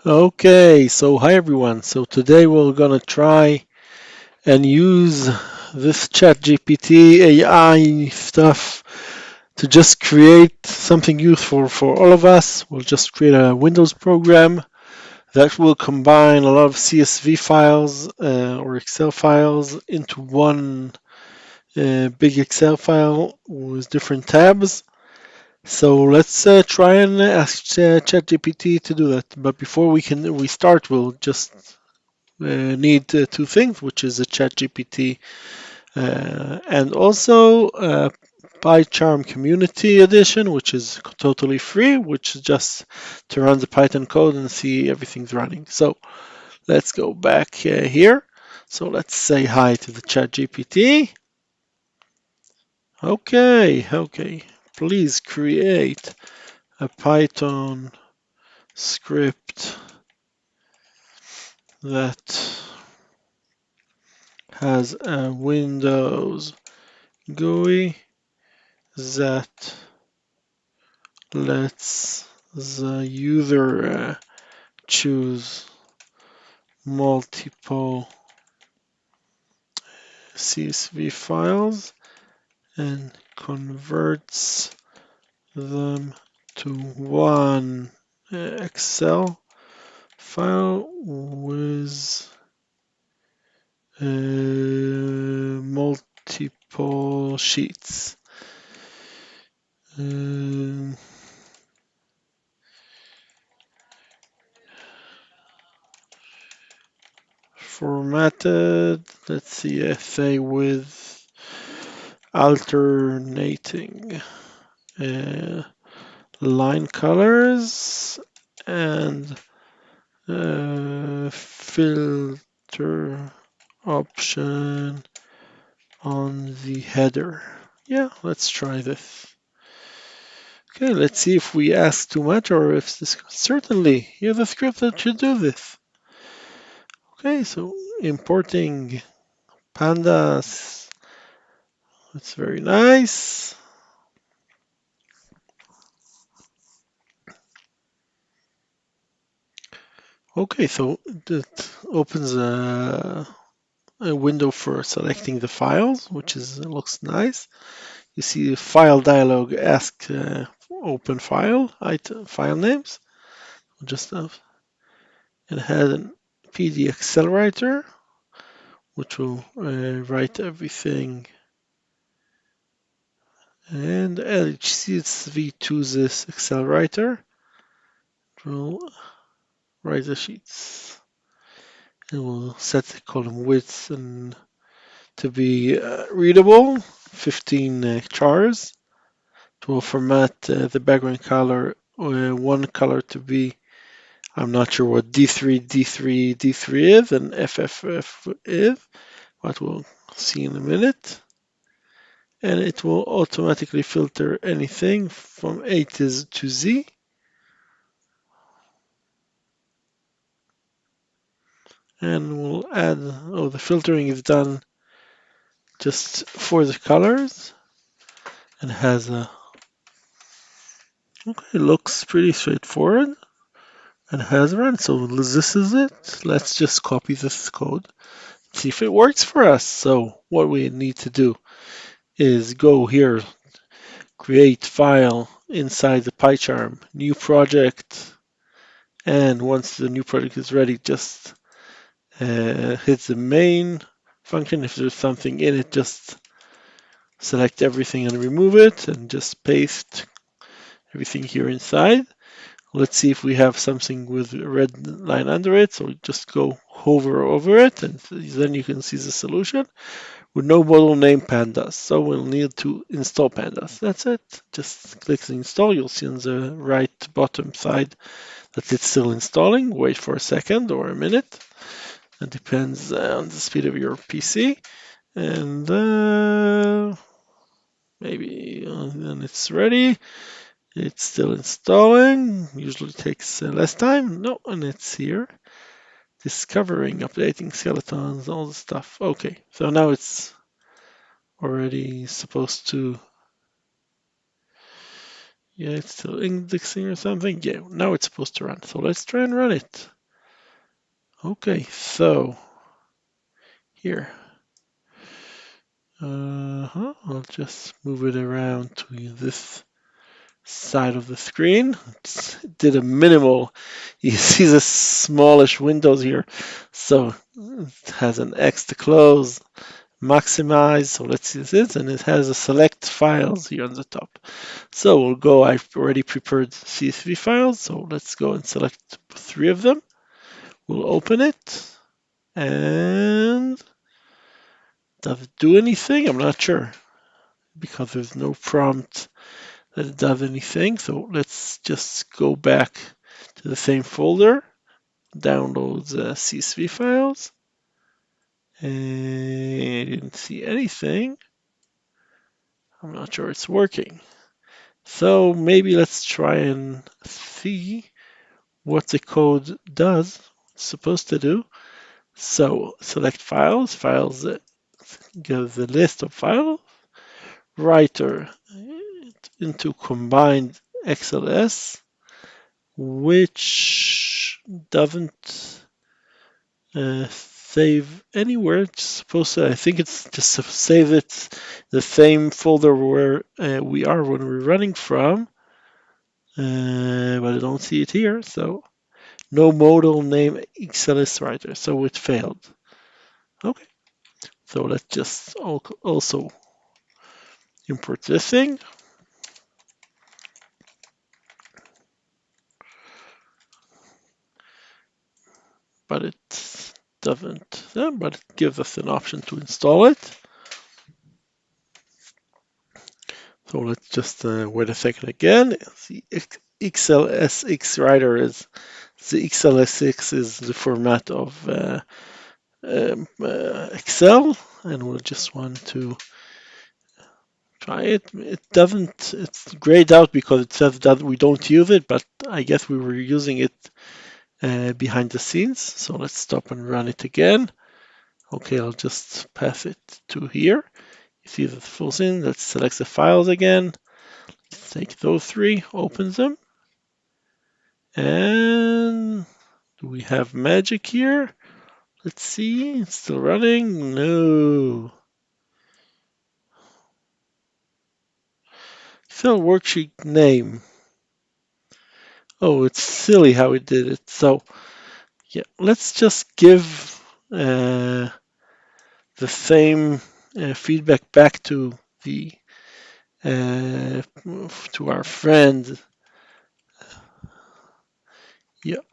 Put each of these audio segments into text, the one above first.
Okay, so hi everyone. So today we're gonna try and use this ChatGPT AI stuff to just create something useful for all of us. We'll just create a Windows program that will combine a lot of CSV files or Excel files into one big Excel file with different tabs. So let's try and ask ChatGPT to do that. But before we start, we'll just need two things, which is a ChatGPT and also PyCharm Community Edition, which is totally free, which is just to run the Python code and see everything's running. So let's go back here. So let's say hi to the ChatGPT. Okay. Please create a Python script that has a Windows GUI that lets the user choose multiple CSV files and converts them to one Excel file with multiple sheets. Uh, Formatted, let's see, say with alternating uh, line colors and filter option on the header. Yeah, let's try this. Okay, let's see if we ask too much or if this. Certainly, here's a script that should do this. Okay, so importing pandas. That's very nice. Okay, so that opens a window for selecting the files, which is looks nice. You see the file dialog, ask open file, item, file names. Just it has a PD XLSxwriter, which will write everything, and LHCSV chooses XLSxwriter, will write the sheets. And we'll set the column width and to be readable, 15 chars. It will format the background color, one color to be, I'm not sure what D3 is and FFF is, but we'll see in a minute. And it will automatically filter anything from A to Z. And we'll add, the filtering is done just for the colors and has a, okay, looks pretty straightforward and has run. So this is it. Let's just copy this code, see if it works for us. So what we need to do is go here, create file inside the PyCharm, new project, and once the new project is ready, just hit the main function. If there's something in it, just select everything and remove it, and just paste everything here inside. Let's see if we have something with a red line under it. So just go hover over it, and then you can see the solution with no model name pandas. So we'll need to install pandas. That's it. Just click the install. You'll see on the right bottom side that it's still installing. Wait for a second or a minute. It depends on the speed of your PC. And maybe then it's ready. It's still installing. Usually takes less time. No, and it's here. Discovering, updating skeletons, all the stuff. Okay, so now it's already supposed to Yeah, it's still indexing or something. Yeah, now it's supposed to run. So let's try and run it. Okay, so here. I'll just move it around to this side of the screen. Did a minimal. You see the smallish windows here. So it has an X to close, maximize. So let's see this, and it has a select files here on the top. So we'll go. I've already prepared CSV files. So let's go and select 3 of them. We'll open it, and does it do anything? I'm not sure because there's no prompt that it does anything. So let's just go back to the same folder, download the CSV files, and I didn't see anything. I'm not sure it's working. So maybe let's try and see what the code does, it's supposed to do. So select files, files gives the list of files, writer into combined XLS, which doesn't save anywhere. It's supposed to, I think it's just to save it the same folder where we are when we're running from, but I don't see it here. So no modal name xlsxwriter, so it failed. Okay, so let's just also import this thing. But it doesn't, but it gives us an option to install it. So let's just wait a second again. The xlsxwriter is the xlsx is the format of Excel, and we'll just want to try it. It doesn't. It's grayed out because it says that we don't use it, but I guess we were using it behind the scenes. So let's stop and run it again. Okay, I'll just pass it to here. You see the full scene. Let's select the files again. Let's take those 3, open them. And do we have magic here? Let's see. It's still running. No. Fill worksheet name. Oh, it's silly how it did it. So, yeah, let's just give the same feedback back to the to our friend. Yep,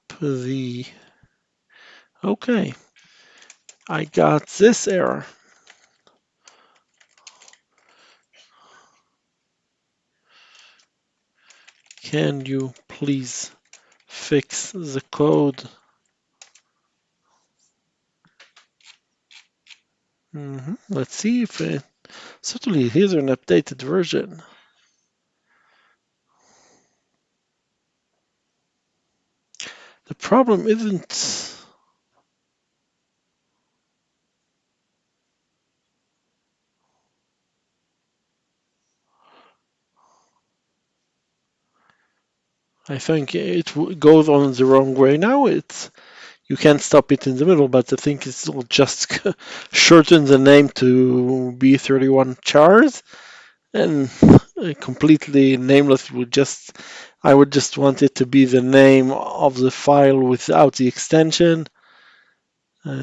okay. I got this error. Can you please fix the code? Let's see if certainly here's an updated version. The problem isn't. I think it goes on the wrong way now. You can't stop it in the middle, but I think it'll just shorten the name to be 31 chars and completely nameless. I would just want it to be the name of the file without the extension. Get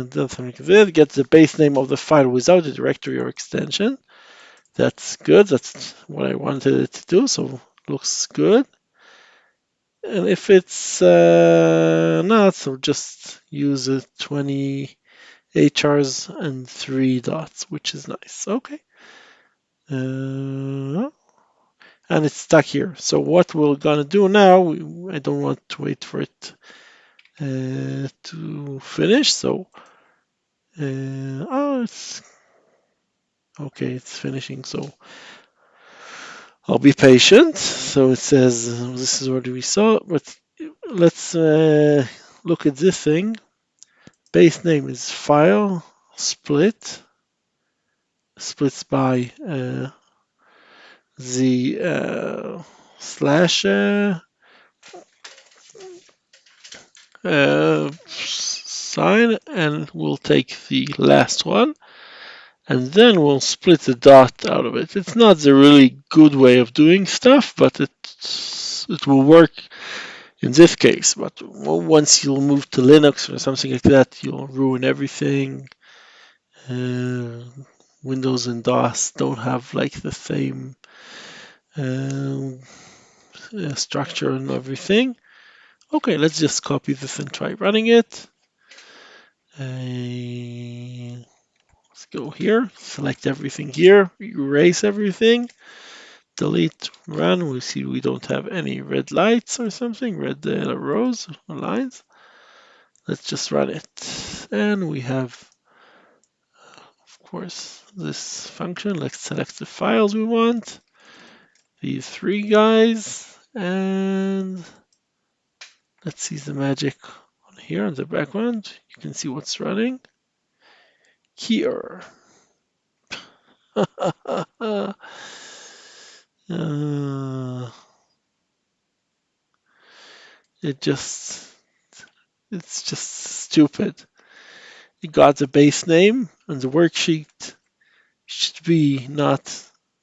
the base name of the file without a directory or extension. That's good. That's what I wanted it to do. So looks good. And if it's not, so just use a 28 chars and 3 dots, which is nice. Okay. And it's stuck here. So what we're gonna do now, I don't want to wait for it to finish. So, oh, it's okay. It's finishing. So I'll be patient. So it says this is what we saw, but let's look at this thing. Base name is file splits by the slash sign, and we'll take the last one, and then we'll split the dot out of it. It's not the really good way of doing stuff, but it will work in this case. But once you'll move to Linux or something like that, you'll ruin everything. Windows and DOS don't have like the same structure and everything. Okay, let's just copy this and try running it. Let's go here, select everything here, erase everything, delete, run. We see we don't have any red lights or something, red rows or lines. Let's just run it. And we have, of course, this function. Let's select the files we want, these three guys, and let's see the magic on here in the background. You can see what's running here. It just, it's just stupid. You got the base name, and the worksheet should be not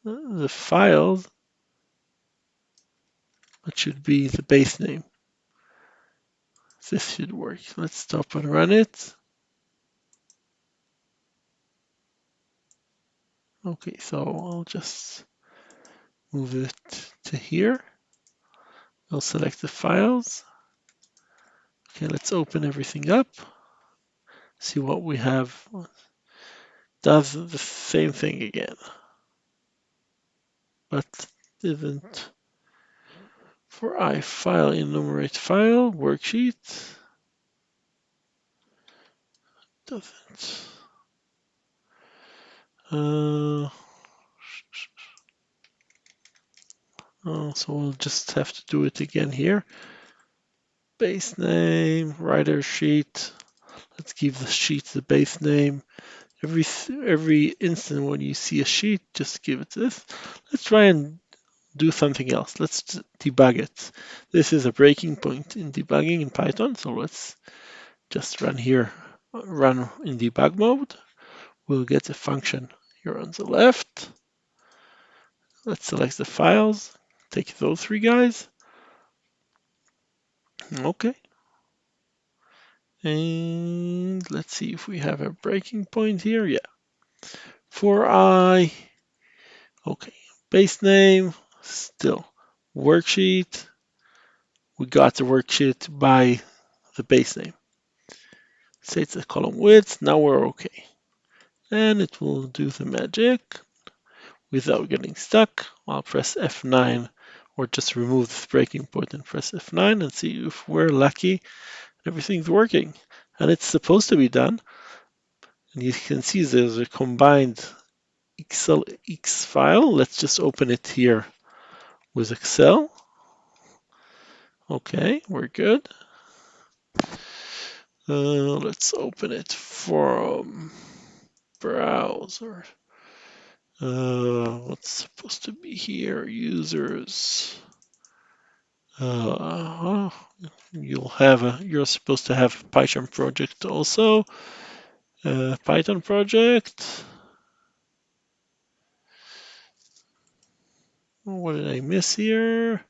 the file, it should be the base name. This should work. Let's stop and run it. Okay, so I'll just move it to here. I'll select the files. Okay, let's open everything up. See what we have. Does the same thing again, but didn't. For I file enumerate file worksheet doesn't. So we'll just have to do it again here. Base name, writer sheet. Let's give the sheet the base name. Every instant when you see a sheet, just give it this. Let's try and do something else. Let's debug it. This is a breaking point in debugging in Python. So let's just run here, run in debug mode. We'll get a function here on the left. Let's select the files, take those three guys. Okay. And let's see if we have a breaking point here. Yeah. For I, okay. Base name, still worksheet. We got the worksheet by the base name. Set the column width. Now we're okay. And it will do the magic without getting stuck. I'll press F9 or just remove this breaking point and press F9 and see if we're lucky. Everything's working. And it's supposed to be done. And you can see there's a combined xlsx file. Let's just open it here with Excel. Okay, we're good. Let's open it from browser. What's supposed to be here? Users. You're supposed to have a Python project also. Python project. What did I miss here?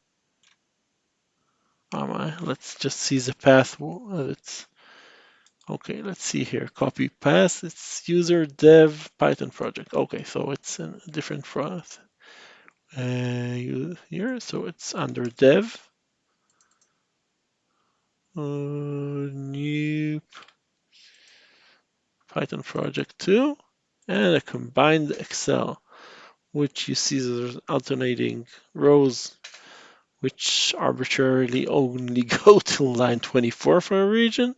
Let's just see the path. It's okay. Let's see here. Copy path. It's user dev Python project. Okay, so it's in a different path. Here, so it's under dev. New Python project 2, and a combined Excel, which you see there's alternating rows which arbitrarily only go till line 24 for a region.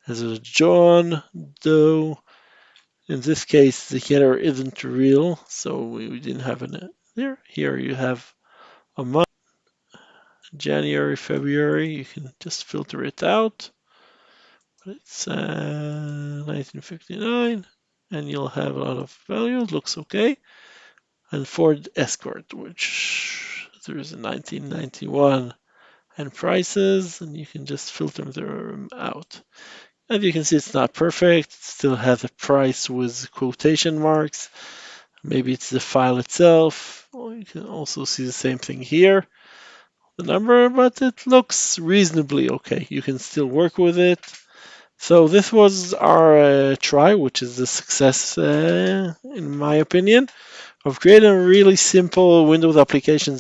There's a John Doe. In this case, the header isn't real, so we didn't have it there. Here you have a month, January, February. You can just filter it out. But it's 1959, and you'll have a lot of values. Looks okay. And Ford Escort, which there's a 1991 and prices, and you can just filter them out. As you can see, it's not perfect. It still has a price with quotation marks. Maybe it's the file itself. Or you can also see the same thing here, the number, but it looks reasonably okay. You can still work with it. So this was our try, which is a success in my opinion, of creating a really simple Windows applications